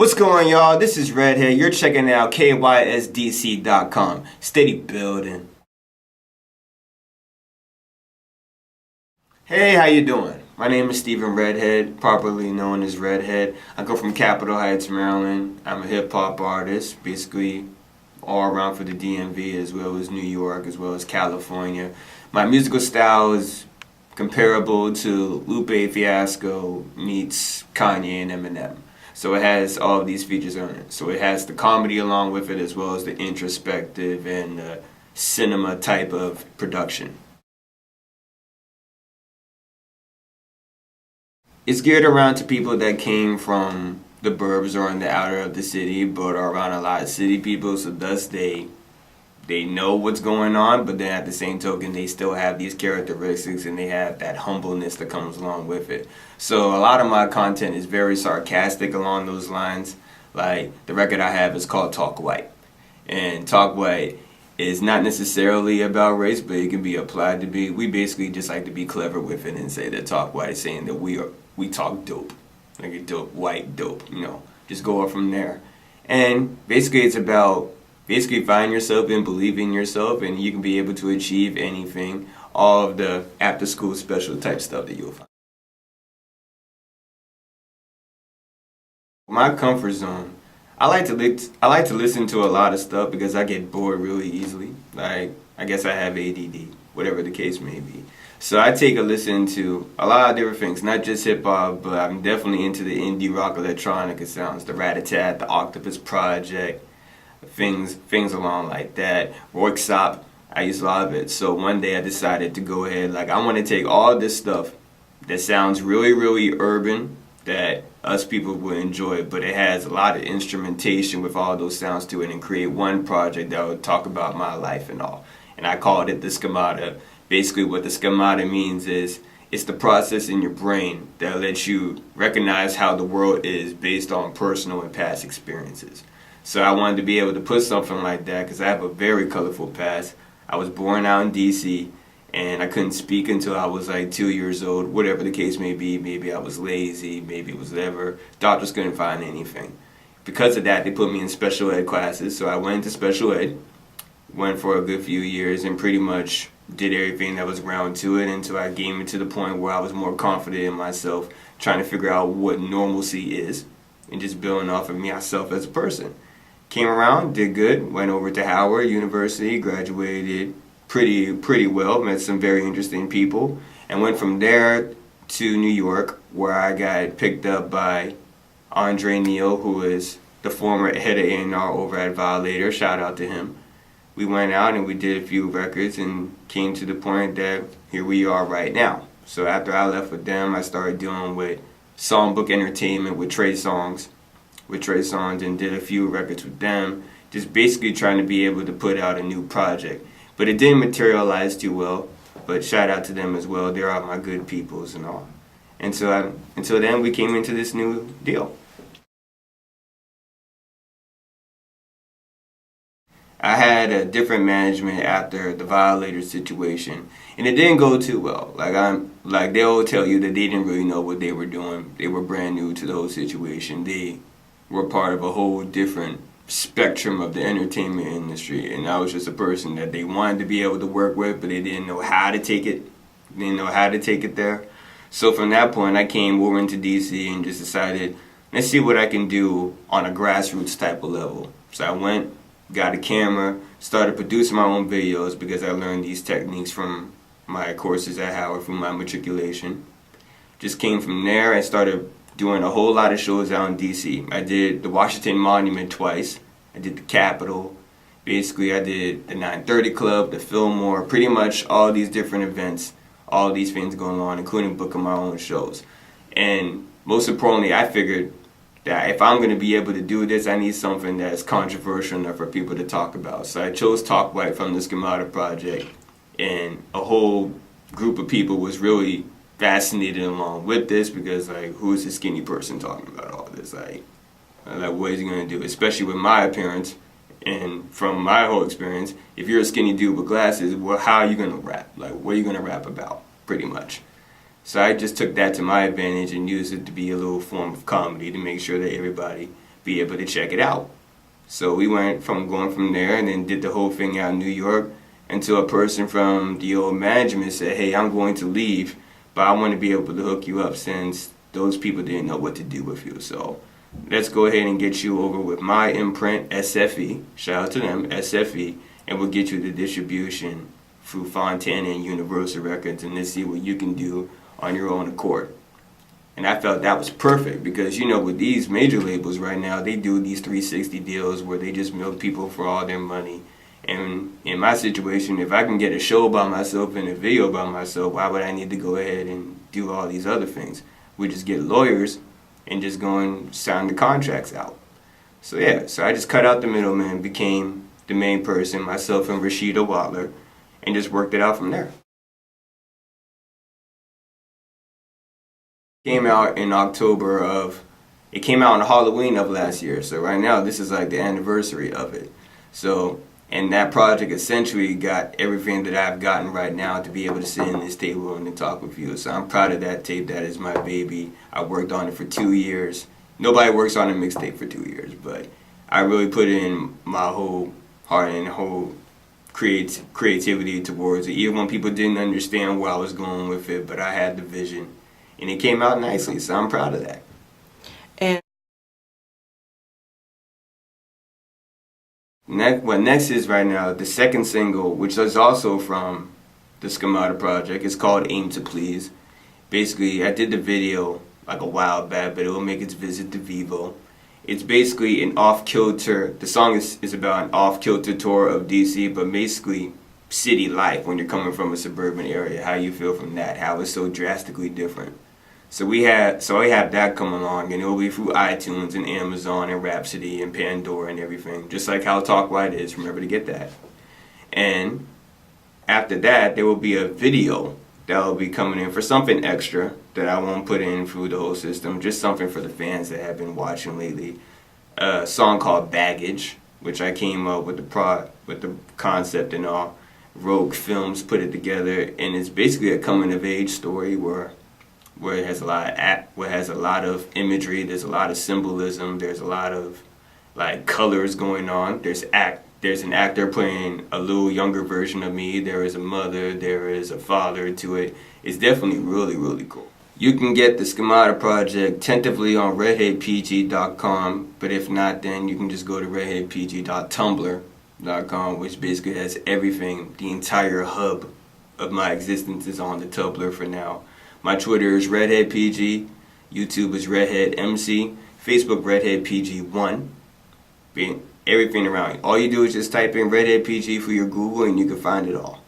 What's going on, y'all? This is Redhead. You're checking out KYSDC.com. Steady building. Hey, how you doing? My name is Stephen Redhead, properly known as Redhead. I come from Capitol Heights, Maryland. I'm a hip-hop artist, basically all around for the DMV as well as New York, as well as California. My musical style is comparable to Lupe Fiasco meets Kanye and Eminem. So it has all of these features on it. So it has the comedy along with it, as well as the introspective and cinema type of production. It's geared around to people that came from the burbs or on the outer of the city, but are around a lot of city people, so thus they know what's going on, but then at the same token they still have these characteristics and they have that humbleness that comes along with it. So a lot of my content is very sarcastic along those lines. Like the record I have is called Talk White, and Talk White is not necessarily about race, but it can be applied to be. We basically just like to be clever with it and say that Talk White is saying that we talk dope, like a dope white dope, just go up from there. And basically it's about find yourself and believe in yourself, and you can be able to achieve anything. All of the after school special type stuff that you'll find. My comfort zone. I like to listen to a lot of stuff because I get bored really easily. Like I guess I have ADD, whatever the case may be. So I take a listen to a lot of different things, not just hip hop, but I'm definitely into the indie rock electronica sounds, the Redhead, the Octopus Project, things along like that. Roixop, I used a lot of it. So one day I decided to go ahead, like I want to take all this stuff that sounds really, really urban, that us people will enjoy, but it has a lot of instrumentation with all those sounds to it, and create one project that would talk about my life and all. And I called it the schemata. Basically what the schemata means is it's the process in your brain that lets you recognize how the world is based on personal and past experiences. So I wanted to be able to put something like that because I have a very colorful past. I was born out in DC, and I couldn't speak until I was like 2 years old, whatever the case may be. Maybe I was lazy, maybe it was whatever. Doctors couldn't find anything. Because of that, they put me in special ed classes. So I went into special ed, went for a good few years, and pretty much did everything that was around to it until I came to the point where I was more confident in myself, trying to figure out what normalcy is and just building off of myself as a person. Came around, did good, went over to Howard University, graduated pretty well, met some very interesting people, and went from there to New York, where I got picked up by Andre Neal, who is the former head of A&R over at Violator. Shout out to him. We went out and we did a few records and came to the point that here we are right now. So after I left with them, I started dealing with Songbook Entertainment with Trey Songz, and did a few records with them, just basically trying to be able to put out a new project. But it didn't materialize too well, but shout out to them as well. They're all my good peoples and all. And so until then, we came into this new deal. I had a different management after the Violator situation, and it didn't go too well. Like they'll tell you that they didn't really know what they were doing. They were brand new to the whole situation. They were part of a whole different spectrum of the entertainment industry, and I was just a person that they wanted to be able to work with, but they didn't know how to take it. They didn't know how to take it there. So from that point, I came over into DC and just decided, let's see what I can do on a grassroots type of level. So I went, got a camera, started producing my own videos because I learned these techniques from my courses at Howard, from my matriculation. Just came from there and started doing a whole lot of shows out in DC. I did the Washington Monument twice. I did the Capitol. Basically, I did the 930 Club, the Fillmore, pretty much all these different events, all these things going on, including booking my own shows. And most importantly, I figured that if I'm going to be able to do this, I need something that's controversial enough for people to talk about. So I chose Talk White from the Schemata Project, and a whole group of people was really fascinated along with this because, like, who is this skinny person talking about all this? Like what is he going to do? Especially with my appearance and from my whole experience, if you're a skinny dude with glasses, well, how are you going to rap? Like, what are you going to rap about, pretty much? So I just took that to my advantage and used it to be a little form of comedy to make sure that everybody be able to check it out. So we went from going from there and then did the whole thing out in New York until a person from the old management said, hey, I'm going to leave, but I want to be able to hook you up since those people didn't know what to do with you. So let's go ahead and get you over with my imprint, SFE. Shout out to them, SFE. And we'll get you the distribution through Fontana and Universal Records, and let's see what you can do on your own accord. And I felt that was perfect because, you know, with these major labels right now, they do these 360 deals where they just milk people for all their money. And in my situation, if I can get a show by myself and a video by myself, why would I need to go ahead and do all these other things? We just get lawyers and just go and sign the contracts out. So yeah, so I just cut out the middleman, became the main person, myself and Rashida Wattler, and just worked it out from there. Came out in it came out on Halloween of last year. So right now, this is like the anniversary of it. So, and that project essentially got everything that I've gotten right now to be able to sit in this table and talk with you. So I'm proud of that tape. That is my baby. I worked on it for 2 years. Nobody works on a mixtape for 2 years, but I really put in my whole heart and whole creativity towards it. Even when people didn't understand where I was going with it, but I had the vision. And it came out nicely, so I'm proud of that. And what next is right now, the second single, which is also from the Schemata project, is called Aim to Please. Basically, I did the video like a while back, but it will make its visit to Vivo. It's basically an off-kilter, the song is about an off-kilter tour of DC, but basically city life when you're coming from a suburban area, how you feel from that, how it's so drastically different. So I have that come along, and it'll be through iTunes and Amazon and Rhapsody and Pandora and everything, just like how Talk White is. Remember to get that. And after that, there will be a video that will be coming in for something extra that I won't put in through the whole system, just something for the fans that have been watching lately. A song called Baggage, which I came up with the concept and all. Rogue Films put it together, and it's basically a coming of age story where it has a lot of imagery, there's a lot of symbolism, there's a lot of like colors going on. There's an actor playing a little younger version of me, there is a mother, there is a father to it. It's definitely really, really cool. You can get the Schemata project tentatively on redheadpg.com, but if not, then you can just go to redheadpg.tumblr.com, which basically has everything. The entire hub of my existence is on the Tumblr for now. My Twitter is RedheadPG, YouTube is RedheadMC, Facebook RedheadPG1, everything around. All you do is just type in RedheadPG for your Google and you can find it all.